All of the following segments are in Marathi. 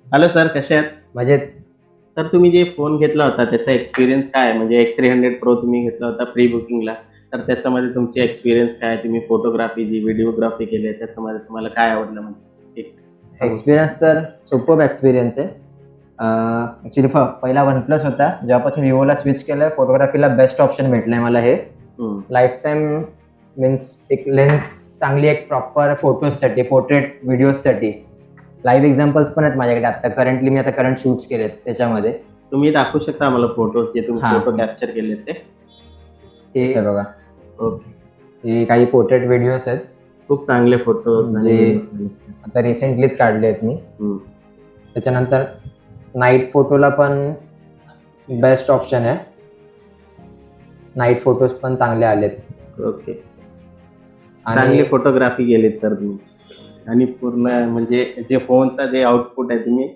हॅलो सर, कसे आहात? मजेत. सर तुम्ही जे फोन घेतला होता त्याचा एक्सपिरियन्स काय आहे? म्हणजे X300 Pro तुम्ही घेतला होता प्री बुकिंगला. तर त्याच्यामध्ये तुमची एक्सपिरियन्स काय आहे? तुम्ही फोटोग्राफी जी व्हिडिओग्राफी केली आहे त्याच्यामध्ये तुम्हाला काय आवडलं म्हणजे एक सांगू एक्सपिरियन्स शकता? तर सुपर्ब एक्सपिरियन्स आहे. ॲक्चुअली पहिला OnePlus होता. जेव्हापासून Vivoला स्विच केलं फोटोग्राफीला बेस्ट ऑप्शन भेटलंय मला हे. हं. लाईफटाईम मीन्स एक लेन्स चांगली एक प्रॉपर फोटोजसाठी, पोर्ट्रेट व्हिडिओजसाठी. लाईव्ह एक्झाम्पल्स पण आहेत माझ्याकडे आता करंटली मी आता करंट शूट्स केलेत त्याच्यामध्ये. तुम्ही दाखवू शकता आम्हाला फोटोज जे तुम्ही हां. फोटो कॅप्चर केलेत ते? हे हे बघा. ओके. हे काही पोर्ट्रेट व्हिडिओज आहेत. खूप चांगले फोटोज आणि जे व्हिडिओज आहेत. आता रिसेंटलीच काढले आहेत मी. हं. त्याच्यानंतर नाईट फोटोला पण बेस्ट ऑप्शन आहे. नाईट फोटोज पण चांगले आलेत. ओके. चांगली आणि फोटोग्राफी केलीत सर तुम्ही. आणि पूर्ण म्हणजे जे फोनचा जे आउटपुट आहे तुम्ही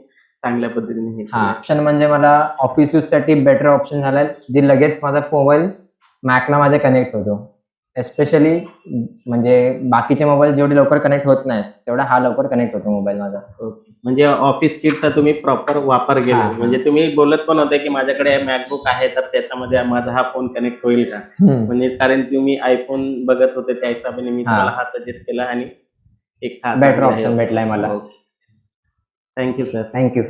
चांगल्या पद्धतीने हे हां, केलंय. ऑप्शन म्हणजे मला ऑफिस यूजसाठी बेटर ऑप्शन झालाय, जे लगेच माझा मोबाईल Macला माझ्या कनेक्ट होतो. एस्पेशली म्हणजे बाकीचे मोबाईल जेवढे लवकर कनेक्ट होत नाहीत, तेवढा हा लवकर कनेक्ट होतो मोबाईल माझा. ओके. म्हणजे ऑफिस किटचा तुम्ही प्रॉपर वापर केलाय. हां, म्हणजे तुम्ही बोलत पण होते, की माझ्याकडे MacBook आहे, तर त्याच्यामध्ये माझा हा फोन कनेक्ट होईल का? हं. म्हणजे कारण तुम्ही iPhone बघत होते त्या हिशोबाने मी तुम्हाला हां. हा सजेस्ट केला आणि एक हा बेटर चांगला आहे ऑप्शन भेटलाय मला. असं. Okay. Thank you sir. Thank you.